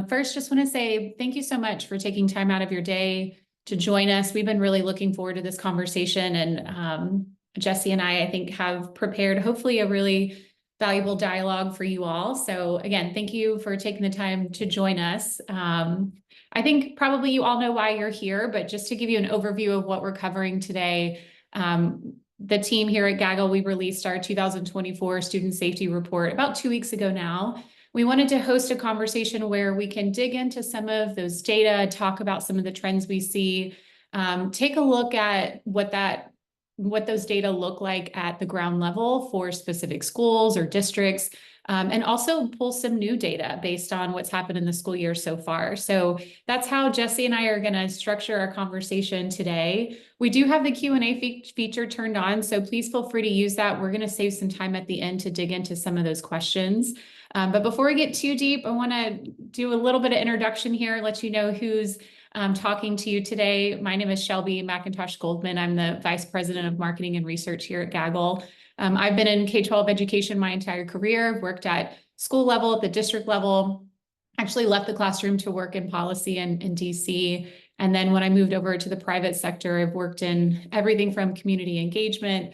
First, just want to say thank you so much for taking time out of your day to join us. We've been really looking forward to this conversation, and Jesse and I think, have prepared hopefully a really valuable dialogue for you all. So again, thank you for taking the time to join us. I think probably you all know why you're here, but just to give you an overview of what we're covering today, the team here at Gaggle, we released our 2024 Student Safety Report about 2 weeks ago now. We wanted to host a conversation where we can dig into some of those data, talk about some of the trends we see, take a look at what those data look like at the ground level for specific schools or districts, and also pull some new data based on what's happened in the school year so far. So that's how Jesse and I are going to structure our conversation today. We do have the Q&A feature turned on, so please feel free to use that. We're going to save some time at the end to dig into some of those questions. But before we get too deep, I want to do a little bit of introduction here, let you know who's talking to you today. My name is Shelby McIntosh Goldman. I'm the Vice President of Marketing and Research here at Gaggle. I've been in K-12 education my entire career. I've worked at school level, at the district level, actually left the classroom to work in policy in DC. And then when I moved over to the private sector, I've worked in everything from community engagement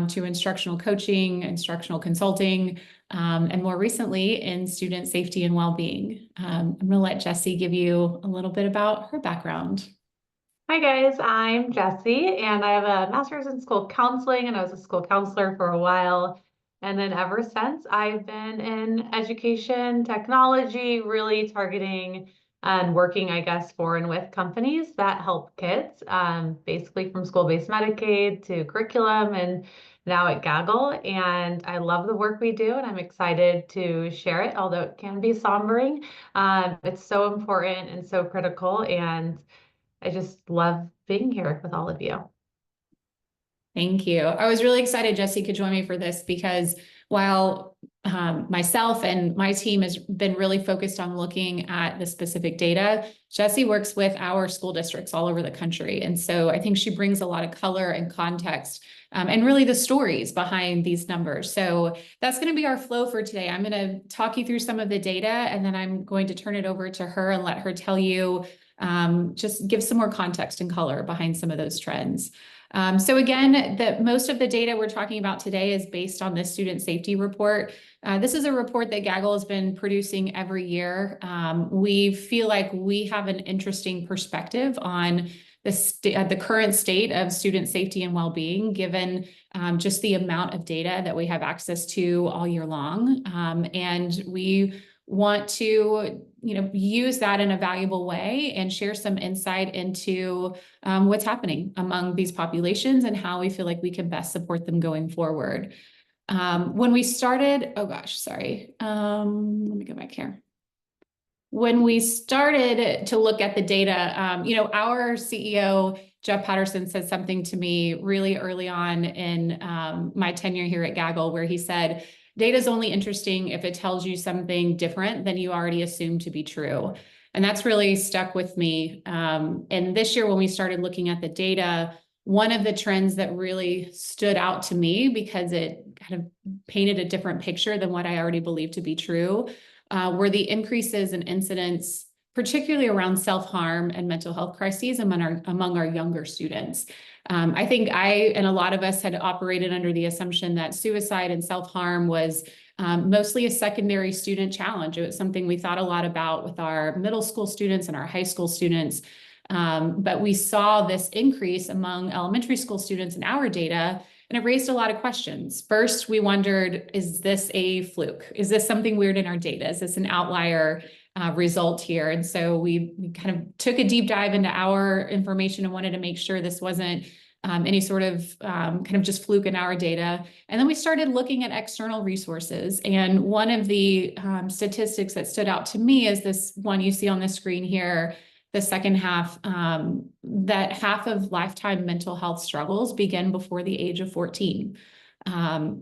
to instructional coaching, instructional consulting, and more recently in student safety and well-being. I'm going to let Jessie give you a little bit about her background. Hi guys, I'm Jessie, and I have a master's in school counseling, and I was a school counselor for a while. And then ever since, I've been in education technology, really targeting and working, I guess, for and with companies that help kids, basically from school-based Medicaid to curriculum, and now at Gaggle. And I love the work we do, and I'm excited to share it, although it can be sombering. It's so important and so critical, and I just love being here with all of you. Thank you. I was really excited Jessie could join me for this because while myself and my team has been really focused on looking at the specific data, Jessie works with our school districts all over the country. And so I think she brings a lot of color and context and really the stories behind these numbers. So that's going to be our flow for today. I'm going to talk you through some of the data, and then I'm going to turn it over to her and let her tell you, just give some more context and color behind some of those trends. So again, most of the data we're talking about today is based on this student safety report. This is a report that Gaggle has been producing every year. We feel like we have an interesting perspective on the current state of student safety and well-being, given just the amount of data that we have access to all year long. And we want to use that in a valuable way and share some insight into what's happening among these populations and how we feel like we can best support them going forward. When we started, let me go back here. When we started to look at the data, our CEO, Jeff Patterson, said something to me really early on in my tenure here at Gaggle, where he said, data is only interesting if it tells you something different than you already assumed to be true. And that's really stuck with me. And this year, when we started looking at the data, one of the trends that really stood out to me, because it kind of painted a different picture than what I already believed to be true, were the increases in incidents, particularly around self-harm and mental health crises among our younger students. I think I and a lot of us had operated under the assumption that suicide and self-harm was mostly a secondary student challenge. It was something we thought a lot about with our middle school students and our high school students. But we saw this increase among elementary school students in our data, and it raised a lot of questions. First, we wondered, is this a fluke? Is this something weird in our data? Is this an outlier result here? And so we kind of took a deep dive into our information and wanted to make sure this wasn't any sort of kind of just fluke in our data. And then we started looking at external resources. And one of the statistics that stood out to me is this one you see on the screen here, the second half, that half of lifetime mental health struggles begin before the age of 14.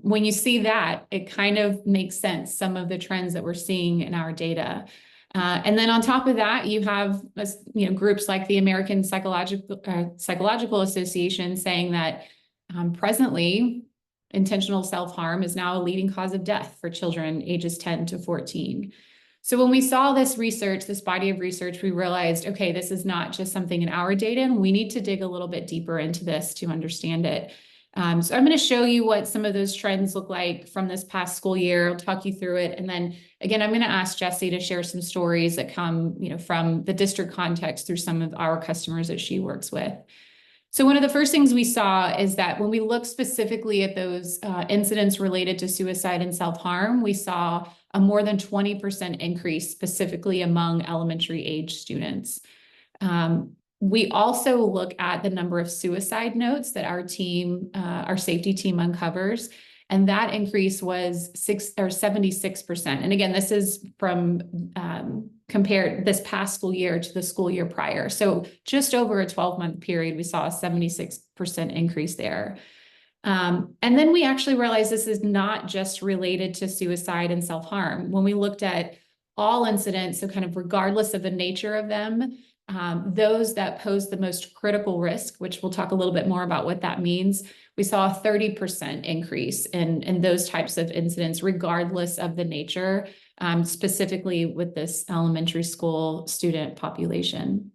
When you see that, it kind of makes sense, some of the trends that we're seeing in our data. And then on top of that, you have groups like the American Psychological Association saying that presently, intentional self-harm is now a leading cause of death for children ages 10 to 14. So when we saw this research, this body of research, we realized, okay, this is not just something in our data, and we need to dig a little bit deeper into this to understand it. So I'm going to show you what some of those trends look like from this past school year. I'll talk you through it. And then again, I'm going to ask Jessie to share some stories that come, from the district context through some of our customers that she works with. So one of the first things we saw is that when we look specifically at those incidents related to suicide and self-harm, we saw a more than 20% increase specifically among elementary age students. We also look at the number of suicide notes that our team, our safety team uncovers, and that increase was 76%. And again, this is from compared this past school year to the school year prior. So just over a 12-month period, we saw a 76% increase there. And then we actually realized this is not just related to suicide and self-harm. When we looked at all incidents, so kind of regardless of the nature of them, those that pose the most critical risk, which we'll talk a little bit more about what that means, we saw a 30% increase in those types of incidents, regardless of the nature, specifically with this elementary school student population.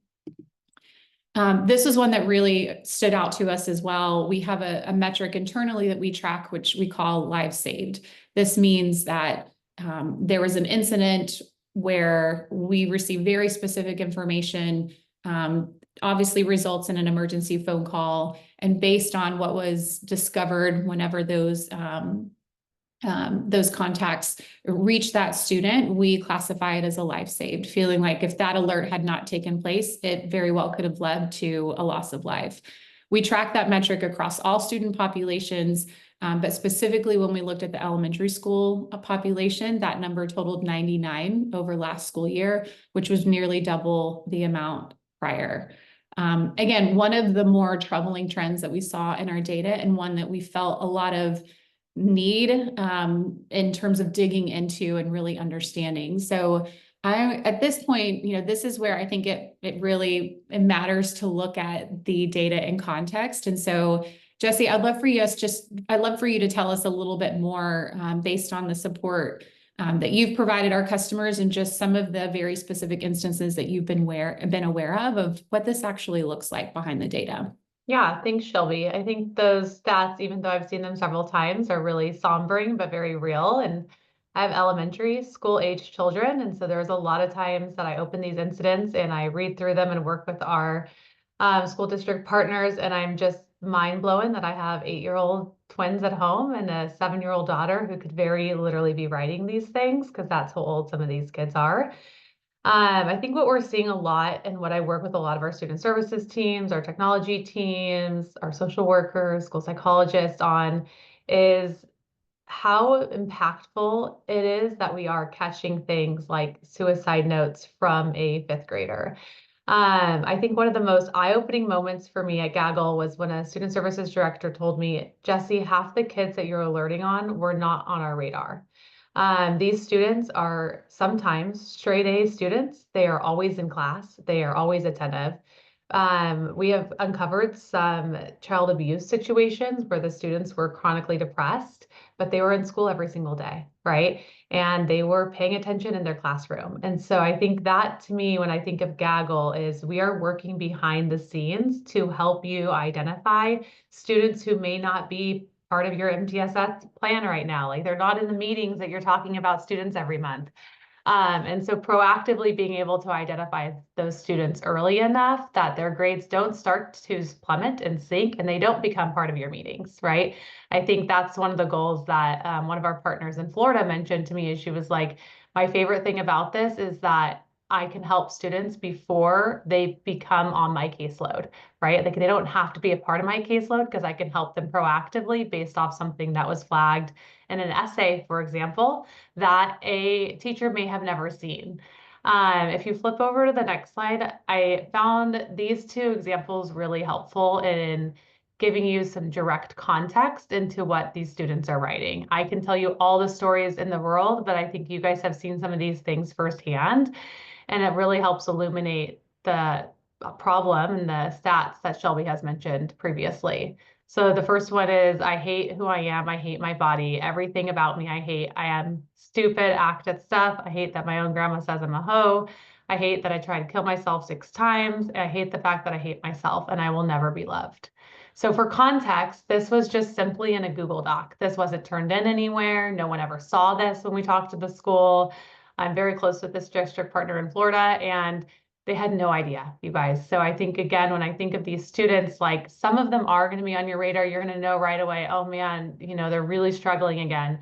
This is one that really stood out to us as well. We have a metric internally that we track, which we call lives saved. This means that there was an incident where we receive very specific information, obviously results in an emergency phone call, and based on what was discovered whenever those contacts reach that student, we classify it as a life saved, feeling like if that alert had not taken place, it very well could have led to a loss of life. We track that metric across all student populations, but specifically when we looked at the elementary school population, that number totaled 99 over last school year, which was nearly double the amount prior. Again, one of the more troubling trends that we saw in our data, and one that we felt a lot of need in terms of digging into and really understanding. So at this point, this is where I think it matters to look at the data in context. And so, Jessie, I'd love for you to tell us a little bit more based on the support that you've provided our customers, and just some of the very specific instances that you've been aware of what this actually looks like behind the data. Yeah, thanks, Shelby. I think those stats, even though I've seen them several times, are really sombering but very real. And I have elementary school age children. And so there's a lot of times that I open these incidents and I read through them and work with our school district partners. And I'm just mind blown that I have 8-year-old twins at home and a 7-year-old daughter who could very literally be writing these things, because that's how old some of these kids are. I think what we're seeing a lot, and what I work with a lot of our student services teams, our technology teams, our social workers, school psychologists on, is how impactful it is that we are catching things like suicide notes from a 5th grader. I think one of the most eye-opening moments for me at Gaggle was when a student services director told me, Jessie, half the kids that you're alerting on were not on our radar. These students are sometimes straight A students. They are always in class. They are always attentive. We have uncovered some child abuse situations where the students were chronically depressed, but they were in school every single day, right? And they were paying attention in their classroom. And so I think that, to me, when I think of Gaggle, is we are working behind the scenes to help you identify students who may not be part of your MTSS plan right now. Like, they're not in the meetings that you're talking about students every month. And so proactively being able to identify those students early enough that their grades don't start to plummet and sink and they don't become part of your meetings, right? I think that's one of the goals that one of our partners in Florida mentioned to me. Is she was like, my favorite thing about this is that I can help students before they become on my caseload, right? Like, they don't have to be a part of my caseload, because I can help them proactively based off something that was flagged in an essay, for example, that a teacher may have never seen. If you flip over to the next slide, I found these 2 examples really helpful in giving you some direct context into what these students are writing. I can tell you all the stories in the world, but I think you guys have seen some of these things firsthand, and it really helps illuminate the problem and the stats that Shelby has mentioned previously. So the first one is I hate who I am. I hate my body. Everything about me I hate. I am stupid, act at stuff. I hate that my own grandma says I'm a hoe. I hate that I tried to kill myself 6 times. And I hate the fact that I hate myself and I will never be loved. So for context, this was just simply in a Google Doc. This wasn't turned in anywhere. No one ever saw this when we talked to the school. I'm very close with this district partner in Florida, and they had no idea, you guys. So I think, again, when I think of these students, like some of them are going to be on your radar. You're going to know right away, oh man, they're really struggling again.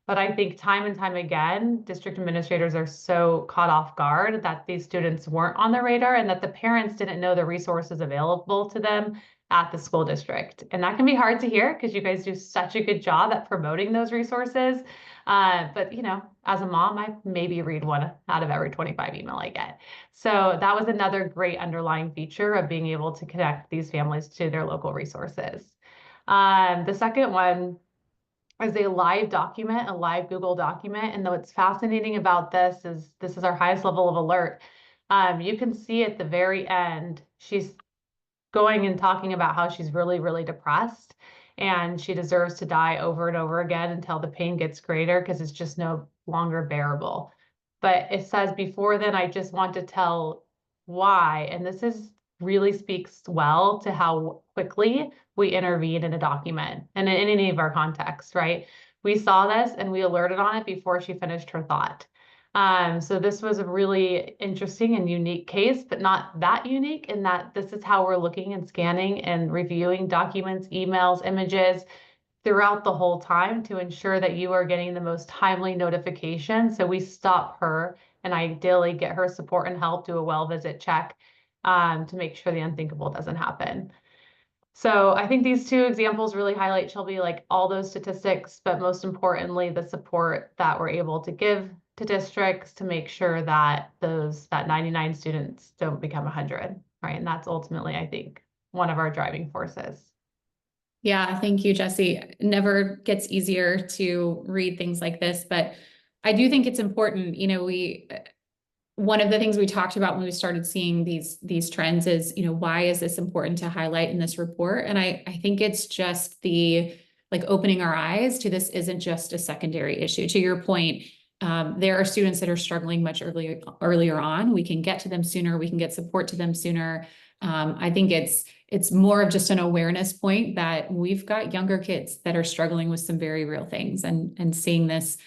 But I think time and time again, district administrators are so caught off guard that these students weren't on the radar and that the parents didn't know the resources available to them at the school district. And that can be hard to hear because you guys do such a good job at promoting those resources. But as a mom, I maybe read one out of every 25 email I get. So that was another great underlying feature of being able to connect these families to their local resources. The second one is a live document, a live Google document. And what's fascinating about this is our highest level of alert. You can see at the very end, she's going and talking about how she's really, really depressed and she deserves to die over and over again until the pain gets greater because it's just no longer bearable. But it says before then, I just want to tell why. And this is really speaks well to how quickly we intervene in a document and in any of our contexts, right? We saw this and we alerted on it before she finished her thought. So this was a really interesting and unique case, but not that unique in that this is how we're looking and scanning and reviewing documents, emails, images throughout the whole time to ensure that you are getting the most timely notification. So we stop her and ideally get her support and help, do a well visit check to make sure the unthinkable doesn't happen. So I think these two examples really highlight, Shelby, like all those statistics, but most importantly, the support that we're able to give to districts to make sure that that 99 students don't become 100, right? And that's ultimately, I think, one of our driving forces. Yeah, thank you, Jesse. It never gets easier to read things like this, but I do think it's important. One of the things we talked about when we started seeing these trends is, why is this important to highlight in this report? And I think it's just opening our eyes to this isn't just a secondary issue. To your point, there are students that are struggling much earlier on. We can get to them sooner. We can get support to them sooner. I think it's more of just an awareness point that we've got younger kids that are struggling with some very real things, and seeing this.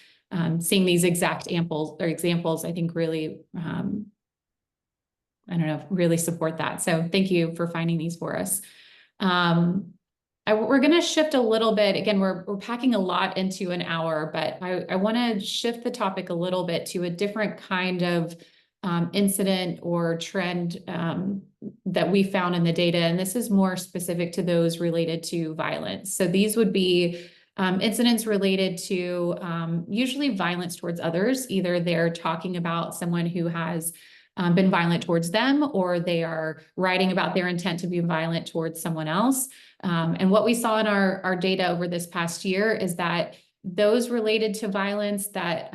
Seeing these examples, I think really, really support that. So thank you for finding these for us. We're going to shift a little bit. Again, we're packing a lot into an hour, but I want to shift the topic a little bit to a different kind of incident or trend that we found in the data. And this is more specific to those related to violence. So these would be incidents related to usually violence towards others. Either they're talking about someone who has been violent towards them, or they are writing about their intent to be violent towards someone else. And what we saw in our data over this past year is that those related to violence that,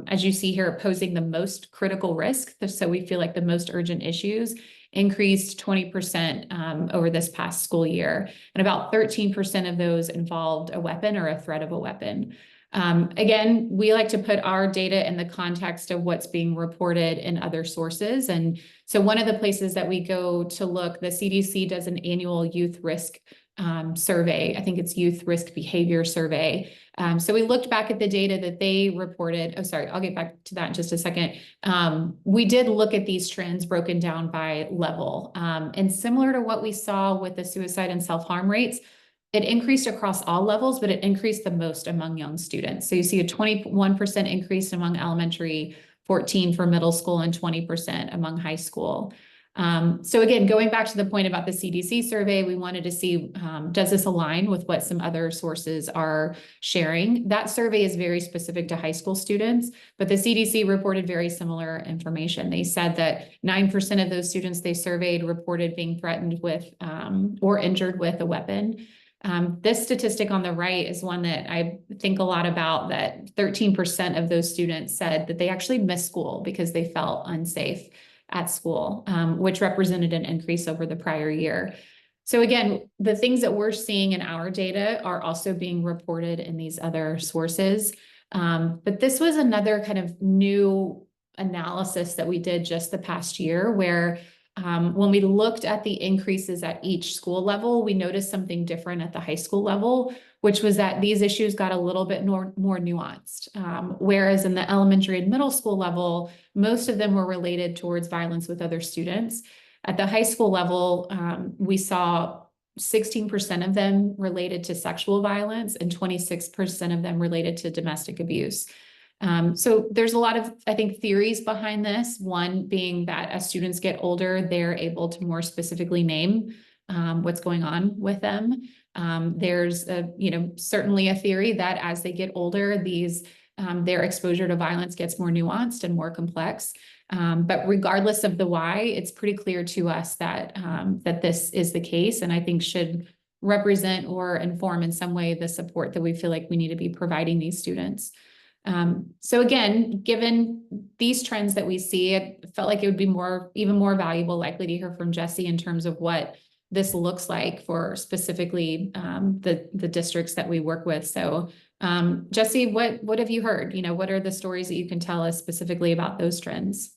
as you see here, posing the most critical risk, so we feel like the most urgent issues, increased 20% over this past school year. And about 13% of those involved a weapon or a threat of a weapon. Again, we like to put our data in the context of what's being reported in other sources. And so one of the places that we go to look, the CDC does an annual youth risk survey. I think it's youth risk behavior survey. So we looked back at the data that they reported. Oh, sorry, I'll get back to that in just a second. We did look at these trends broken down by level. And similar to what we saw with the suicide and self-harm rates, it increased across all levels, but it increased the most among young students. So you see a 21% increase among elementary, 14% for middle school, and 20% among high school. So again, going back to the point about the CDC survey, we wanted to see, does this align with what some other sources are sharing? That survey is very specific to high school students, but the CDC reported very similar information. They said that 9% of those students they surveyed reported being threatened with or injured with a weapon. This statistic on the right is one that I think a lot about, that 13% of those students said that they actually missed school because they felt unsafe at school, which represented an increase over the prior year. So again, the things that we're seeing in our data are also being reported in these other sources. But this was another kind of new analysis that we did just the past year where when we looked at the increases at each school level, we noticed something different at the high school level, which was that these issues got a little bit more nuanced. Whereas in the elementary and middle school level, most of them were related towards violence with other students. At the high school level, we saw 16% of them related to sexual violence and 26% of them related to domestic abuse. So there's a lot of, I think, theories behind this. One being that as students get older, they're able to more specifically name what's going on with them. There's certainly a theory that as they get older, their exposure to violence gets more nuanced and more complex. But regardless of the why, it's pretty clear to us that that this is the case, and I think should represent or inform in some way the support that we feel like we need to be providing these students. So again, given these trends that we see, it felt like it would be even more valuable likely to hear from Jessie in terms of what this looks like for specifically the districts that we work with. So Jessie, what have you heard? What are the stories that you can tell us specifically about those trends?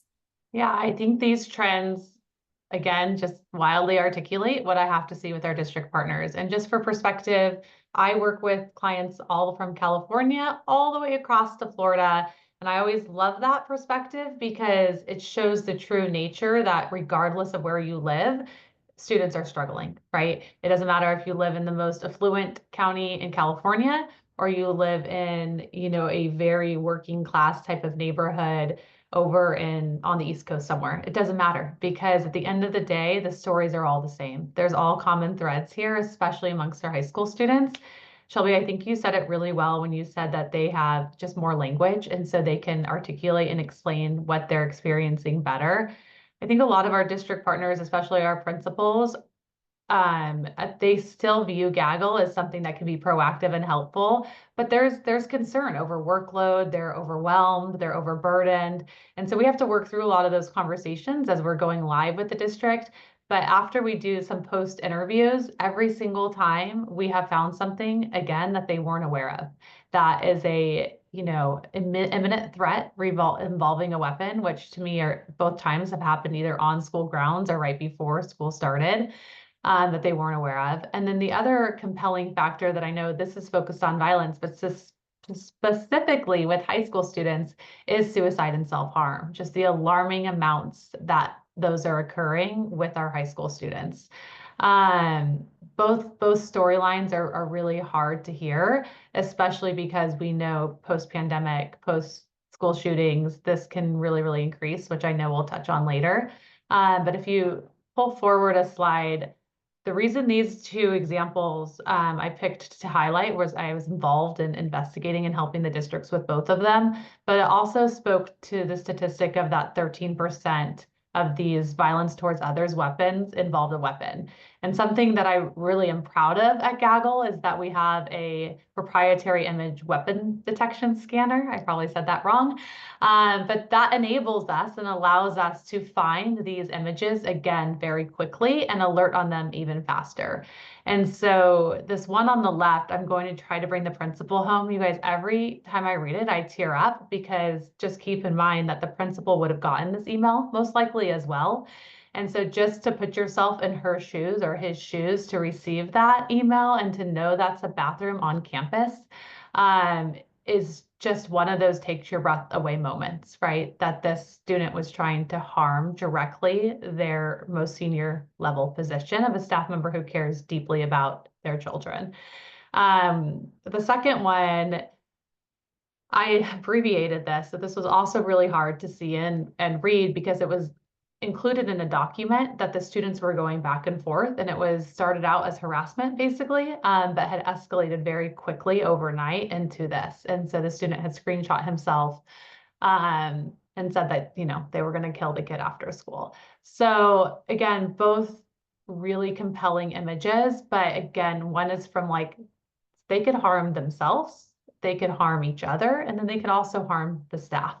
Yeah, I think these trends, again, just wildly articulate what I have to see with our district partners. And just for perspective, I work with clients all from California, all the way across to Florida. And I always love that perspective because it shows the true nature that regardless of where you live, students are struggling, right? It doesn't matter if you live in the most affluent county in California or you live in, a very working class type of neighborhood over on the East Coast somewhere. It doesn't matter because at the end of the day, the stories are all the same. There's all common threads here, especially amongst our high school students. Shelby, I think you said it really well when you said that they have just more language and so they can articulate and explain what they're experiencing better. I think a lot of our district partners, especially our principals, they still view Gaggle as something that can be proactive and helpful, but there's concern over workload, they're overwhelmed, they're overburdened. And so we have to work through a lot of those conversations as we're going live with the district. But after we do some post interviews, every single time we have found something again that they weren't aware of. That is a imminent threat involving a weapon, which to me are both times have happened either on school grounds or right before school started. That they weren't aware of. And then the other compelling factor that I know this is focused on violence, but specifically with high school students is suicide and self-harm, just the alarming amounts that those are occurring with our high school students. Both storylines are really hard to hear, especially because we know post-pandemic, post-school shootings, this can really, really increase, which I know we'll touch on later. But if you pull forward a slide, the reason these two examples I picked to highlight was I was involved in investigating and helping the districts with both of them, but it also spoke to the statistic of that 13% of these violence towards others weapons involved a weapon. And something that I really am proud of at Gaggle is that we have a proprietary image weapon detection scanner. I probably said that wrong, but that enables us and allows us to find these images again very quickly and alert on them even faster. And so this one on the left, I'm going to try to bring the principal home. You guys, every time I read it, I tear up because just keep in mind that the principal would have gotten this email most likely as well. And so just to put yourself in her shoes or his shoes to receive that email and to know that's a bathroom on campus is just one of those takes your breath away moments, right? That this student was trying to harm directly their most senior level position of a staff member who cares deeply about their children. The second one, I abbreviated this, so this was also really hard to see and read because it was included in a document that the students were going back and forth, and it was started out as harassment basically, but had escalated very quickly overnight into this. And so the student had screenshot himself and said that, they were going to kill the kid after school. So again, both really compelling images, but again, one is from they could harm themselves, they could harm each other, and then they could also harm the staff.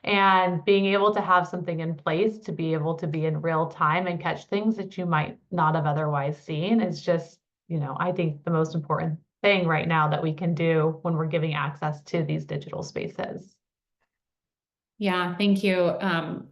And being able to have something in place to be able to be in real time and catch things that you might not have otherwise seen is just, I think the most important thing right now that we can do when we're giving access to these digital spaces. Yeah, thank you.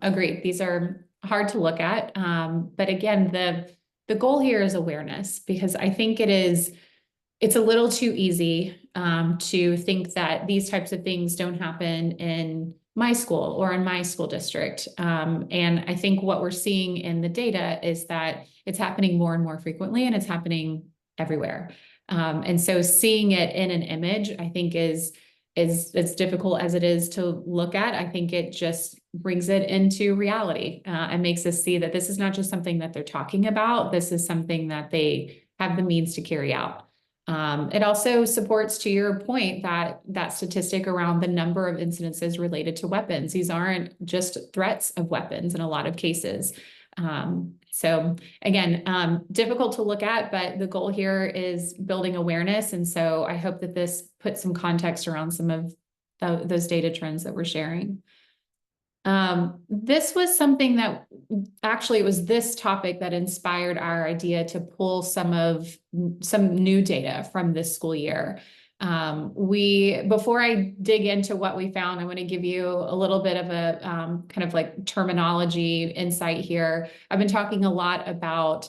Agreed. These are hard to look at. But again, the goal here is awareness, because I think it's a little too easy to think that these types of things don't happen in my school or in my school district. And I think what we're seeing in the data is that it's happening more and more frequently, and it's happening everywhere. And so seeing it in an image, I think is as difficult as it is to look at. I think it just brings it into reality and makes us see that this is not just something that they're talking about. This is something that they have the means to carry out. It also supports, to your point, that statistic around the number of incidences related to weapons. These aren't just threats of weapons in a lot of cases. So again, difficult to look at, but the goal here is building awareness. And so I hope that this puts some context around some of those data trends that we're sharing. This was something that actually, it was this topic that inspired our idea to pull some new data from this school year. Before I dig into what we found, I want to give you a little bit of a kind of like terminology insight here. I've been talking a lot about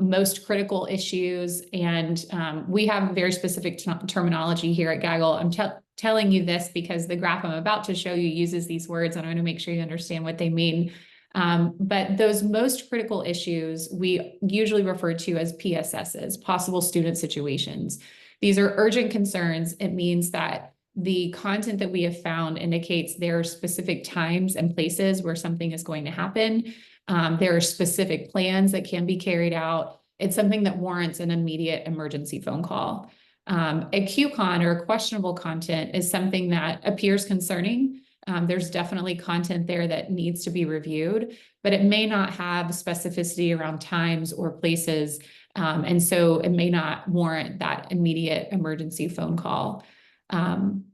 most critical issues, and we have very specific terminology here at Gaggle. I'm telling you this because the graph I'm about to show you uses these words, and I want to make sure you understand what they mean. But those most critical issues we usually refer to as PSSs, possible student situations. These are urgent concerns. It means that the content that we have found indicates there are specific times and places where something is going to happen. There are specific plans that can be carried out. It's something that warrants an immediate emergency phone call. A QCon, or questionable content, is something that appears concerning. There's definitely content there that needs to be reviewed, but it may not have specificity around times or places. And so it may not warrant that immediate emergency phone call.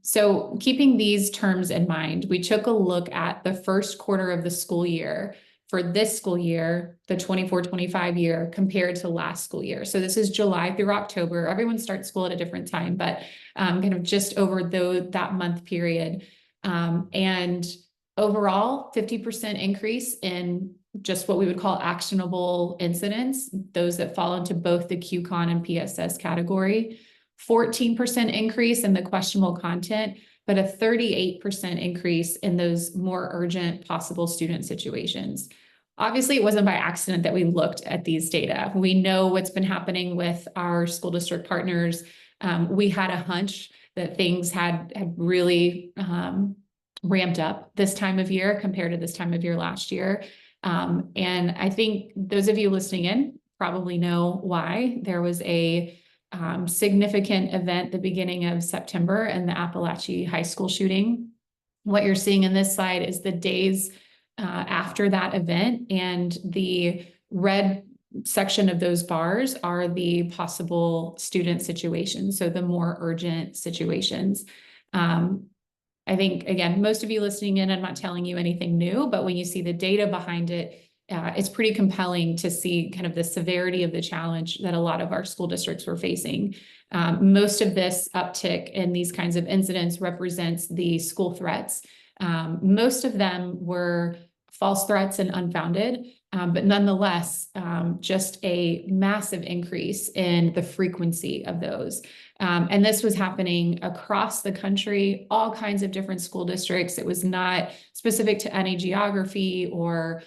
So keeping these terms in mind, we took a look at the first quarter of the school year for this school year, the 24-25 year, compared to last school year. So this is July through October. Everyone starts school at a different time, but kind of just over that month period. And overall, 50% increase in just what we would call actionable incidents, those that fall into both the QCon and PSS category. 14% increase in the questionable content, but a 38% increase in those more urgent possible student situations. Obviously, it wasn't by accident that we looked at these data. We know what's been happening with our school district partners. We had a hunch that things had really ramped up this time of year compared to this time of year last year. And I think those of you listening in probably know why. There was a significant event the beginning of September in the Appalachia High School shooting. What you're seeing in this slide is the days after that event, and the red section of those bars are the possible student situations, so the more urgent situations. I think, again, most of you listening in, I'm not telling you anything new, but when you see the data behind it, it's pretty compelling to see kind of the severity of the challenge that a lot of our school districts were facing. Most of this uptick in these kinds of incidents represents the school threats. Most of them were false threats and unfounded, but nonetheless, just a massive increase in the frequency of those. And this was happening across the country, all kinds of different school districts. It was not specific to any geography or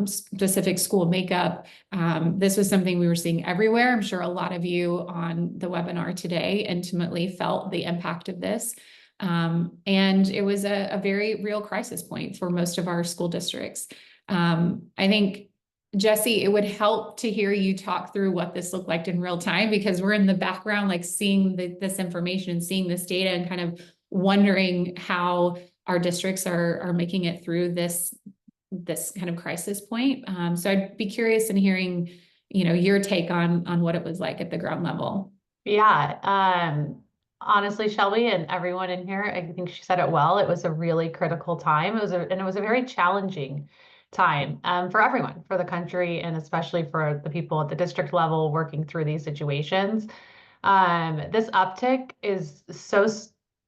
specific school makeup. This was something we were seeing everywhere. I'm sure a lot of you on the webinar today intimately felt the impact of this. And it was a very real crisis point for most of our school districts. I think, Jesse, it would help to hear you talk through what this looked like in real time, because we're in the background, like seeing this information and seeing this data and kind of wondering how our districts are making it through this kind of crisis point. So I'd be curious in hearing, your take on what it was like at the ground level. Yeah. Honestly, Shelby and everyone in here, I think she said it well. It was a really critical time. And it was a very challenging time for everyone, for the country, and especially for the people at the district level working through these situations. This uptick is so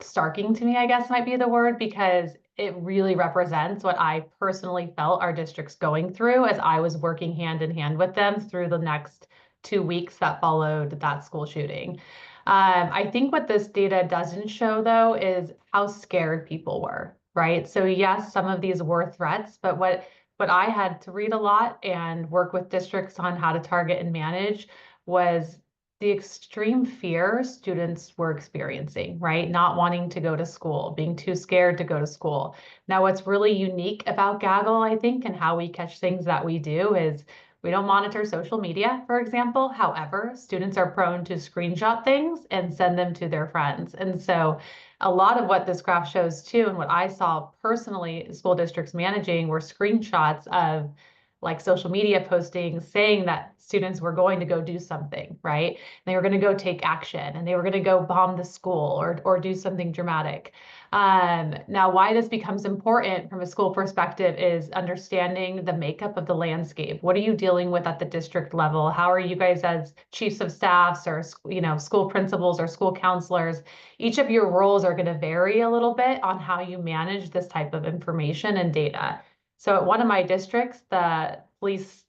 starking to me, I guess might be the word, because it really represents what I personally felt our district's going through as I was working hand in hand with them through the next 2 weeks that followed that school shooting. I think what this data doesn't show, though, is how scared people were, right? So yes, some of these were threats, but what I had to read a lot and work with districts on how to target and manage was the extreme fear students were experiencing, right? Not wanting to go to school, being too scared to go to school. Now, what's really unique about Gaggle, I think, and how we catch things that we do is we don't monitor social media, for example. However, students are prone to screenshot things and send them to their friends. And so a lot of what this graph shows too, and what I saw personally school districts managing were screenshots of like social media postings saying that students were going to go do something, right? They were going to go take action and they were going to go bomb the school or do something dramatic. Now, why this becomes important from a school perspective is understanding the makeup of the landscape. What are you dealing with at the district level? How are you guys as chiefs of staffs or school principals or school counselors? Each of your roles are going to vary a little bit on how you manage this type of information and data. So at one of my districts, the police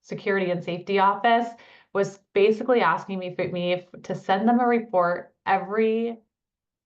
security and safety office was basically asking me to send them a report every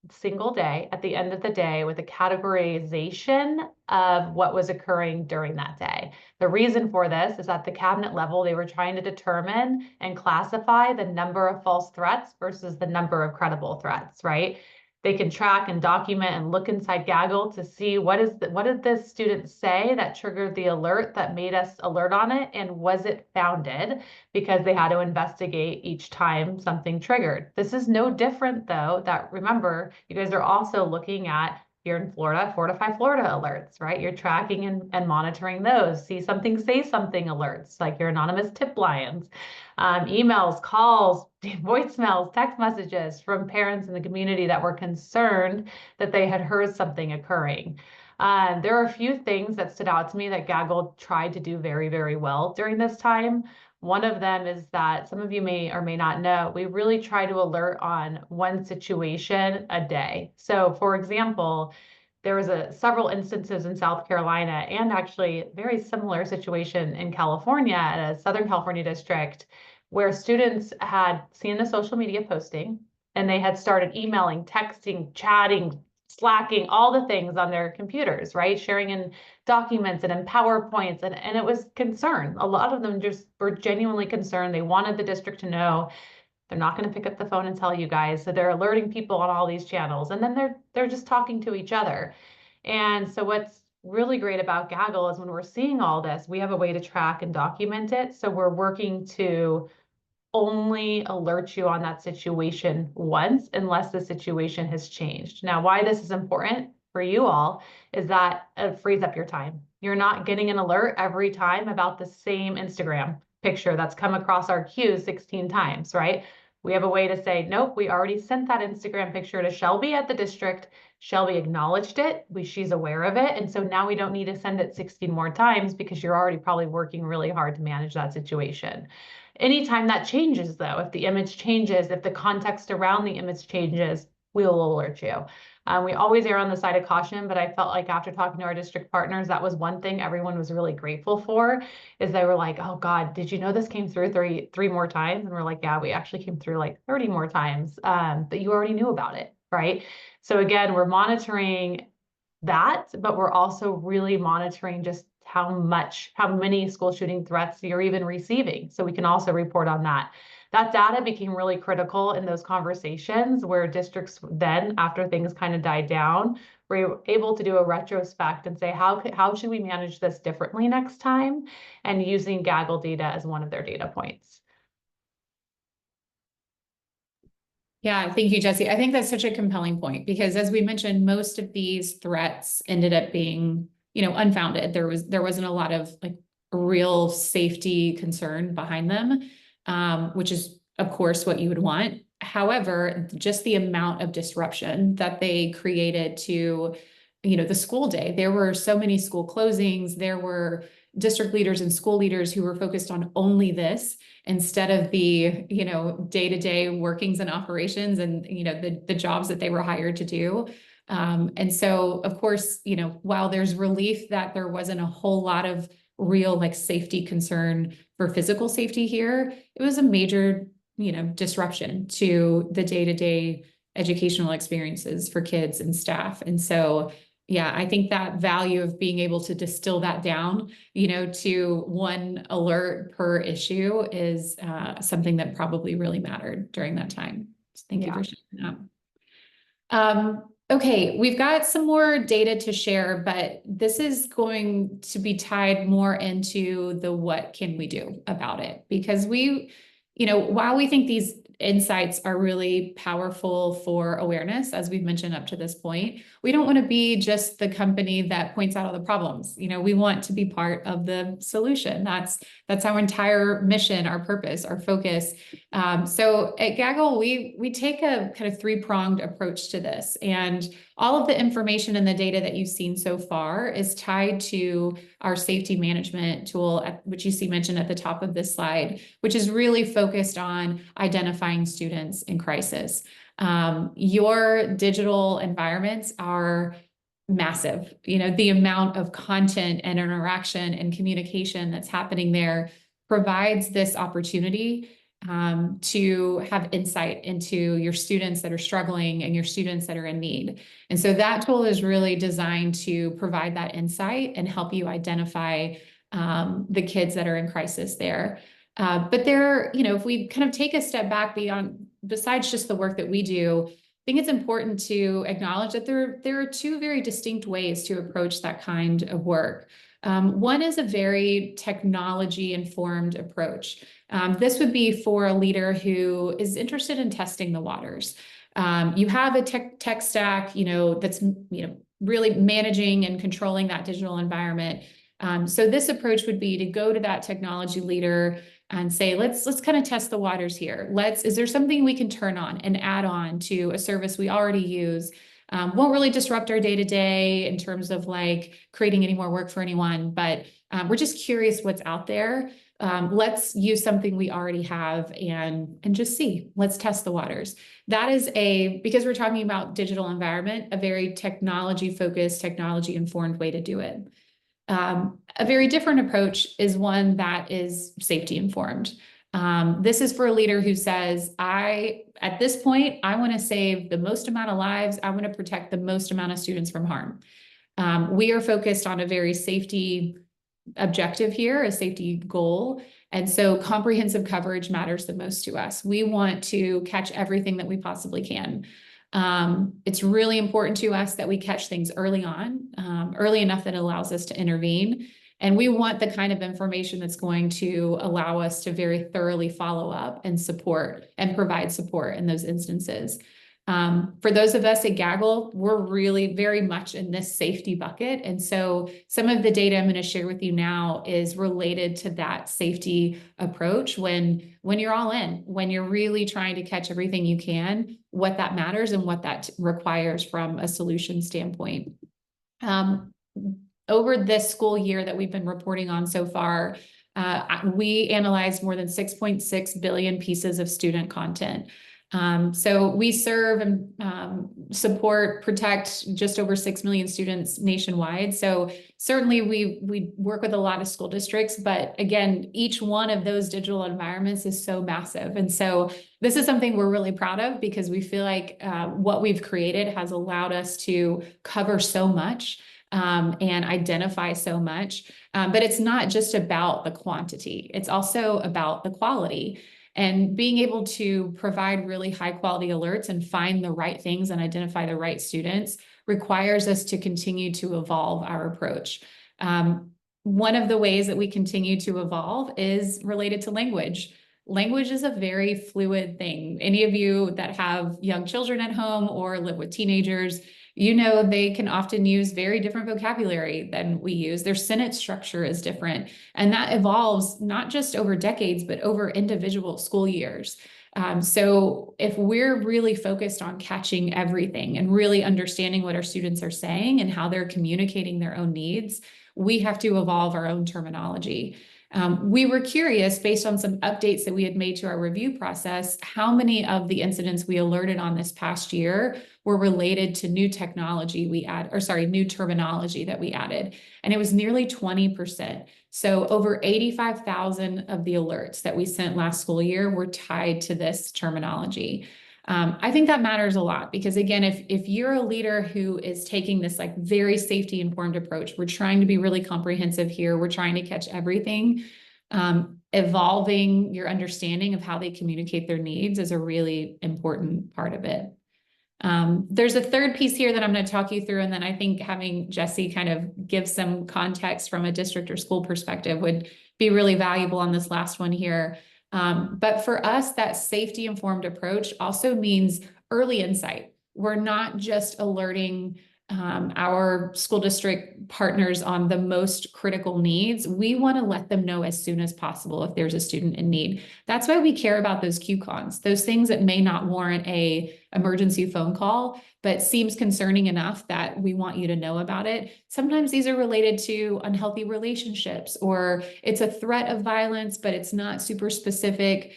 single day at the end of the day with a categorization of what was occurring during that day. The reason for this is at the cabinet level, they were trying to determine and classify the number of false threats versus the number of credible threats, right? They can track and document and look inside Gaggle to see what did this student say that triggered the alert that made us alert on it, and was it founded? Because they had to investigate each time something triggered. This is no different though, that remember, you guys are also looking at here in Florida, Fortify Florida alerts, right? You're tracking and monitoring those. See something, say something alerts, like your anonymous tip lines, emails, calls, voicemails, text messages from parents in the community that were concerned that they had heard something occurring. There are a few things that stood out to me that Gaggle tried to do very, very well during this time. One of them is that some of you may or may not know, we really try to alert on one situation a day. So for example, there was several instances in South Carolina and actually very similar situation in California at a Southern California district where students had seen the social media posting and they had started emailing, texting, chatting, slacking, all the things on their computers, right? Sharing in documents and in PowerPoints. And it was concern. A lot of them just were genuinely concerned. They wanted the district to know they're not going to pick up the phone and tell you guys. So they're alerting people on all these channels. And then they're just talking to each other. And so what's really great about Gaggle is when we're seeing all this, we have a way to track and document it. So we're working to only alert you on that situation once unless the situation has changed. Now, why this is important for you all is that it frees up your time. You're not getting an alert every time about the same Instagram picture that's come across our queue 16 times, right? We have a way to say, nope, we already sent that Instagram picture to Shelby at the district. Shelby acknowledged it. She's aware of it. And so now we don't need to send it 16 more times because you're already probably working really hard to manage that situation. Anytime that changes, though, if the image changes, if the context around the image changes, we'll alert you. We always err on the side of caution, but I felt like after talking to our district partners, that was one thing everyone was really grateful for, is they were like, oh God, did you know this came through three more times? And we're like, yeah, we actually came through like 30 more times, but you already knew about it, right? So again, we're monitoring that, but we're also really monitoring just how many school shooting threats you're even receiving. So we can also report on that. That data became really critical in those conversations where districts then, after things kind of died down, were able to do a retrospect and say, how should we manage this differently next time? And using Gaggle data as one of their data points. Yeah, thank you, Jesse. I think that's such a compelling point because as we mentioned, most of these threats ended up being, unfounded. There wasn't a lot of like real safety concern behind them, which is of course what you would want However, just the amount of disruption that they created to, the school day. There were so many school closings. There were district leaders and school leaders who were focused on only this instead of the, day-to-day workings and operations and, the jobs that they were hired to do. And so, of course, while there's relief that there wasn't a whole lot of real like safety concern for physical safety here, it was a major, disruption to the day-to-day educational experiences for kids and staff. And so, yeah, I think that value of being able to distill that down, to one alert per issue is something that probably really mattered during that time. So thank you for sharing that. Okay, we've got some more data to share, but this is going to be tied more into the what can we do about it? Because while we think these insights are really powerful for awareness, as we've mentioned up to this point, we don't want to be just the company that points out all the problems. We want to be part of the solution. That's our entire mission, our purpose, our focus. So at Gaggle, we take a kind of three-pronged approach to this, and all of the information and the data that you've seen so far is tied to our safety management tool, which you see mentioned at the top of this slide, which is really focused on identifying students in crisis. Your digital environments are massive. The amount of content and interaction and communication that's happening there provides this opportunity to have insight into your students that are struggling and your students that are in need. And so that tool is really designed to provide that insight and help you identify the kids that are in crisis there. But if we kind of take a step back besides just the work that we do, I think it's important to acknowledge that there are two very distinct ways to approach that kind of work. One is a very technology-informed approach. This would be for a leader who is interested in testing the waters. You have a tech stack, that's really managing and controlling that digital environment. So this approach would be to go to that technology leader and say, let's kind of test the waters here. Is there something we can turn on and add on to a service we already use? Won't really disrupt our day-to-day in terms of like creating any more work for anyone, but we're just curious what's out there. Let's use something we already have and just see. Let's test the waters. That is because we're talking about digital environment, a very technology-focused, technology-informed way to do it. A very different approach is one that is safety informed. This is for a leader who says, at this point, I want to save the most amount of lives. I want to protect the most amount of students from harm. We are focused on a very safety objective here, a safety goal. And so comprehensive coverage matters the most to us. We want to catch everything that we possibly can. It's really important to us that we catch things early on, early enough that it allows us to intervene. And we want the kind of information that's going to allow us to very thoroughly follow up and support and provide support in those instances. For those of us at Gaggle, we're really very much in this safety bucket. And so some of the data I'm going to share with you now is related to that safety approach when you're all in, when you're really trying to catch everything you can, what that matters and what that requires from a solution standpoint. Over this school year that we've been reporting on so far, we analyzed more than 6.6 billion pieces of student content. So we serve and support, protect just over 6 million students nationwide. So certainly we work with a lot of school districts, but again, each one of those digital environments is so massive. And so this is something we're really proud of because we feel like what we've created has allowed us to cover so much and identify so much. But it's not just about the quantity. It's also about the quality. And being able to provide really high quality alerts and find the right things and identify the right students requires us to continue to evolve our approach. One of the ways that we continue to evolve is related to language. Language is a very fluid thing. Any of you that have young children at home or live with teenagers, they can often use very different vocabulary than we use. Their sentence structure is different. And that evolves not just over decades, but over individual school years. So if we're really focused on catching everything and really understanding what our students are saying and how they're communicating their own needs, we have to evolve our own terminology. We were curious, based on some updates that we had made to our review process, how many of the incidents we alerted on this past year were related to new technology new terminology that we added. And it was nearly 20%. So over 85,000 of the alerts that we sent last school year were tied to this terminology. I think that matters a lot because, again, if you're a leader who is taking this like very safety informed approach, we're trying to be really comprehensive here. We're trying to catch everything. Evolving your understanding of how they communicate their needs is a really important part of it. There's a third piece here that I'm going to talk you through, and then I think having Jesse kind of give some context from a district or school perspective would be really valuable on this last one here. But for us, that safety-informed approach also means early insight. We're not just alerting our school district partners on the most critical needs. We want to let them know as soon as possible if there's a student in need. That's why we care about those QCons, those things that may not warrant a emergency phone call, but seems concerning enough that we want you to know about it. Sometimes these are related to unhealthy relationships, or it's a threat of violence, but it's not super specific.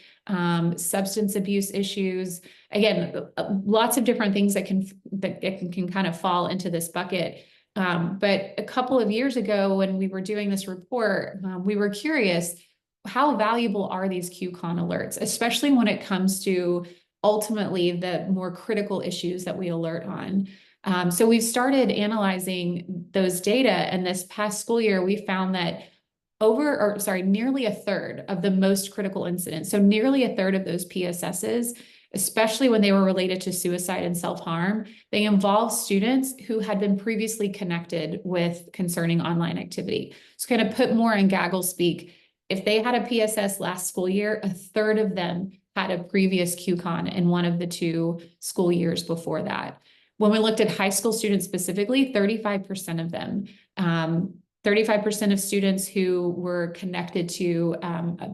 Substance abuse issues. Again, lots of different things that can kind of fall into this bucket. But a couple of years ago, when we were doing this report, we were curious, how valuable are these QCon alerts, especially when it comes to ultimately the more critical issues that we alert on. So we've started analyzing those data, and this past school year, we found that nearly a third of the most critical incidents, so nearly a third of those PSSs, especially when they were related to suicide and self-harm, they involve students who had been previously connected with concerning online activity. So kind of put more in Gaggle speak, if they had a PSS last school year, a third of them had a previous QCon in one of the 2 school years before that. When we looked at high school students specifically, 35% of them, 35% of students who were connected to a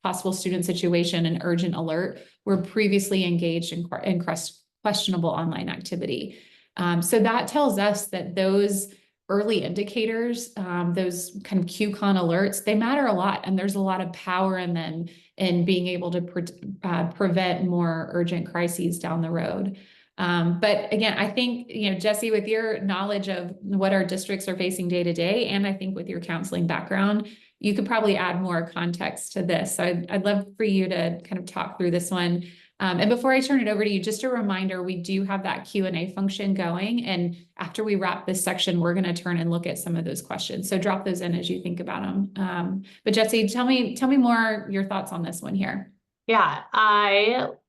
possible student situation, an urgent alert, were previously engaged in questionable online activity. So that tells us that those early indicators, those kind of QCon alerts, they matter a lot. And there's a lot of power in them in being able to prevent more urgent crises down the road. But again, I think, Jesse, with your knowledge of what our districts are facing day to day, and I think with your counseling background, you could probably add more context to this. So I'd love for you to kind of talk through this one. And before I turn it over to you, just a reminder, we do have that Q&A function going. And after we wrap this section, we're going to turn and look at some of those questions. So drop those in as you think about them. But Jesse, tell me more your thoughts on this one here. Yeah,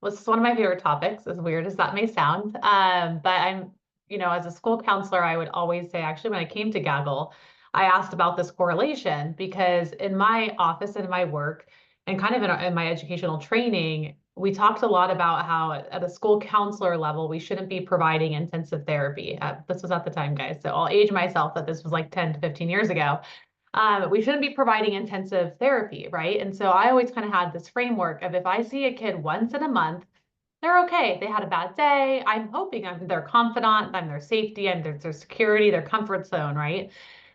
this is one of my favorite topics, as weird as that may sound. But as a school counselor, I would always say, actually, when I came to Gaggle, I asked about this correlation because in my office and in my work and kind of in my educational training, we talked a lot about how at a school counselor level, we shouldn't be providing intensive therapy. This was at the time, guys. So I'll age myself that this was like 10 to 15 years ago. We shouldn't be providing intensive therapy, right? And so I always kind of had this framework of if I see a kid once in a month, they're okay. They had a bad day. I'm hoping I'm their confidant, I'm their safety, I'm their security, their comfort zone, right?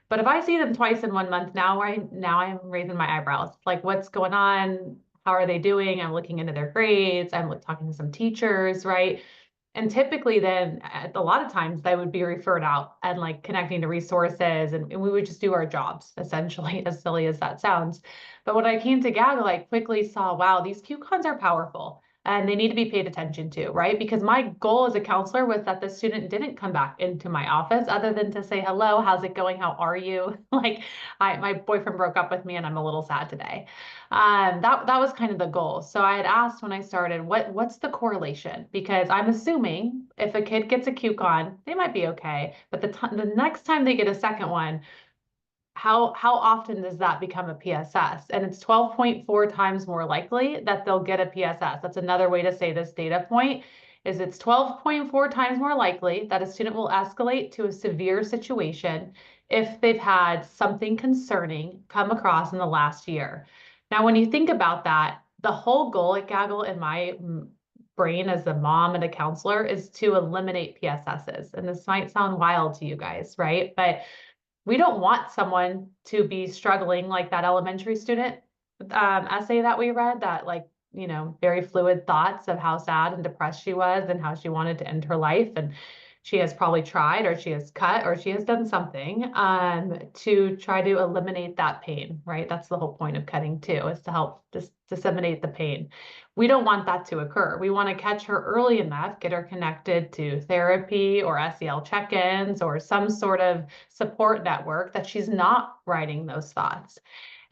But if I see them twice in 1 month, now I'm raising my eyebrows. Like, what's going on? How are they doing? I'm looking into their grades. I'm talking to some teachers, right? And typically then a lot of times they would be referred out and like connecting to resources and we would just do our jobs essentially, as silly as that sounds. But when I came to Gaggle, I quickly saw, wow, these QCons are powerful and they need to be paid attention to, right? Because my goal as a counselor was that the student didn't come back into my office other than to say, hello, how's it going? How are you? Like my boyfriend broke up with me and I'm a little sad today. That was kind of the goal. So I had asked when I started, what's the correlation? Because I'm assuming if a kid gets a QCon, they might be okay, but the next time they get a second one, how often does that become a PSS? And it's 12.4 times more likely that they'll get a PSS. That's another way to say this data point is it's 12.4 times more likely that a student will escalate to a severe situation if they've had something concerning come across in the last year. Now, when you think about that, the whole goal at Gaggle in my brain as a mom and a counselor is to eliminate PSSs. And this might sound wild to you guys, right? But we don't want someone to be struggling like that elementary student essay that we read, that like, you know, very fluid thoughts of how sad and depressed she was and how she wanted to end her life. And she has probably tried, or she has cut, or she has done something to try to eliminate that pain, right? That's the whole point of cutting too, is to help disseminate the pain. We don't want that to occur. We want to catch her early enough, get her connected to therapy or SEL check-ins or some sort of support network that she's not writing those thoughts.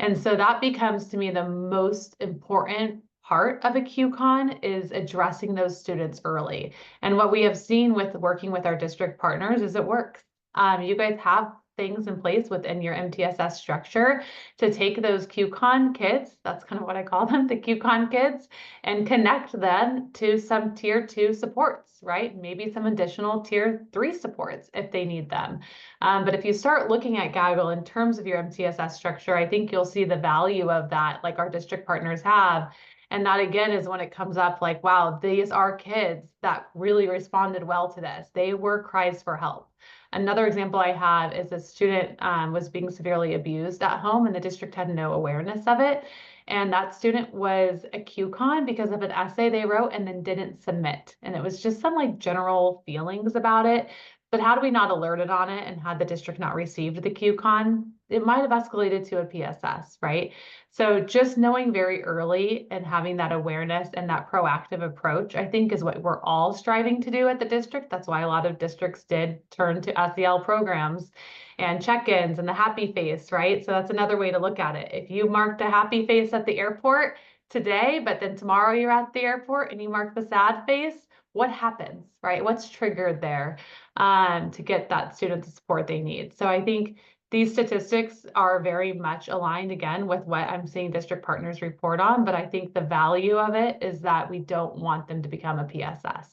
And so that becomes to me the most important part of a QCon, is addressing those students early. And what we have seen with working with our district partners is it works. You guys have things in place within your MTSS structure to take those QCon kids, that's kind of what I call them, the QCon kids, and connect them to some tier 2 supports, right? Maybe some additional tier 3 supports if they need them. But if you start looking at Gaggle in terms of your MTSS structure, I think you'll see the value of that, like our district partners have. And that again is when it comes up like, wow, these are kids that really responded well to this. They were cries for help. Another example I have is a student was being severely abused at home, and the district had no awareness of it. And that student was a QCon because of an essay they wrote and then didn't submit. And it was just some like general feelings about it. But had we not alerted on it, and had the district not received the QCon, it might have escalated to a PSS, right? So just knowing very early and having that awareness and that proactive approach, I think, is what we're all striving to do at the district. That's why a lot of districts did turn to SEL programs and check-ins and the happy face, right? So that's another way to look at it. If you marked a happy face at the airport today, but then tomorrow you're at the airport and you mark the sad face, what happens, right? What's triggered there to get that student the support they need? So I think these statistics are very much aligned again with what I'm seeing district partners report on, but I think the value of it is that we don't want them to become a PSS.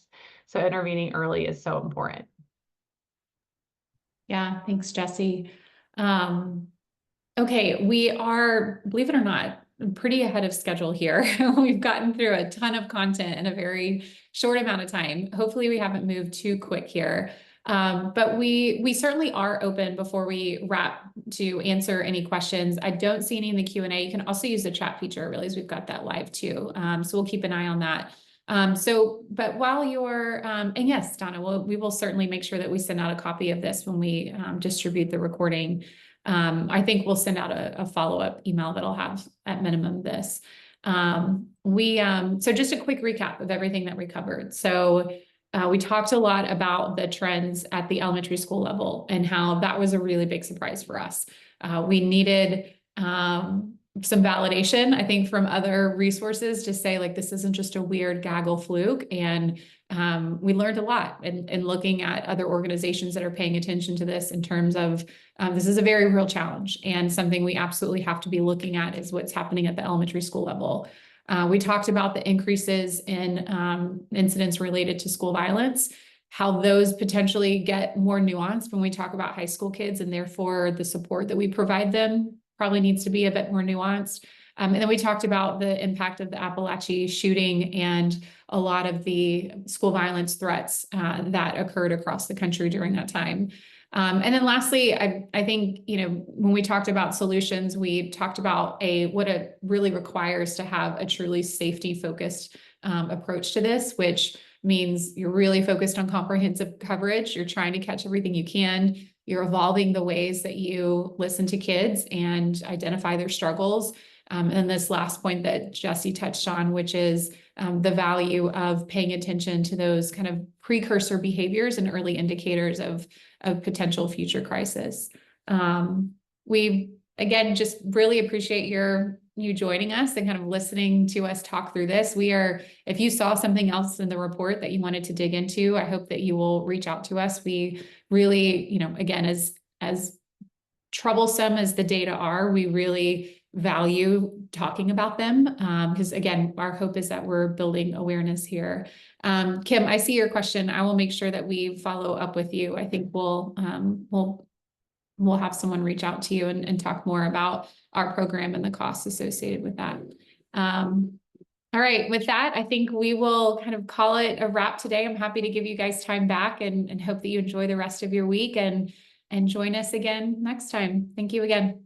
So intervening early is so important. Yeah, thanks, Jessie. Okay, we are, believe it or not, pretty ahead of schedule here. We've gotten through a ton of content in a very short amount of time. Hopefully we haven't moved too quick here. But we certainly are open before we wrap to answer any questions. I don't see any in the Q&A. You can also use the chat feature. I realize we've got that live too. So we'll keep an eye on that. But while you're, and yes, Donna, we will certainly make sure that we send out a copy of this when we distribute the recording. I think we'll send out a follow-up email that'll have at minimum this. So just a quick recap of everything that we covered. So we talked a lot about the trends at the elementary school level and how that was a really big surprise for us. We needed some validation, I think, from other resources to say, like, this isn't just a weird Gaggle fluke. And we learned a lot in looking at other organizations that are paying attention to this in terms of this is a very real challenge, and something we absolutely have to be looking at is what's happening at the elementary school level. We talked about the increases in incidents related to school violence, how those potentially get more nuanced when we talk about high school kids, and therefore the support that we provide them probably needs to be a bit more nuanced. And then we talked about the impact of the Appalachia shooting and a lot of the school violence threats that occurred across the country during that time. And then lastly, I think, when we talked about solutions, we talked about what it really requires to have a truly safety focused approach to this, which means you're really focused on comprehensive coverage. You're trying to catch everything you can. You're evolving the ways that you listen to kids and identify their struggles. And this last point that Jessie touched on, which is the value of paying attention to those kind of precursor behaviors and early indicators of potential future crisis. We, again, just really appreciate you joining us and kind of listening to us talk through this. If you saw something else in the report that you wanted to dig into, I hope that you will reach out to us. We really, again, as troublesome as the data are, we really value talking about them, because again, our hope is that we're building awareness here. Kim, I see your question. I will make sure that we follow up with you. I think we'll have someone reach out to you and talk more about our program and the costs associated with that. All right, with that, I think we will kind of call it a wrap today. I'm happy to give you guys time back and hope that you enjoy the rest of your week and join us again next time. Thank you again.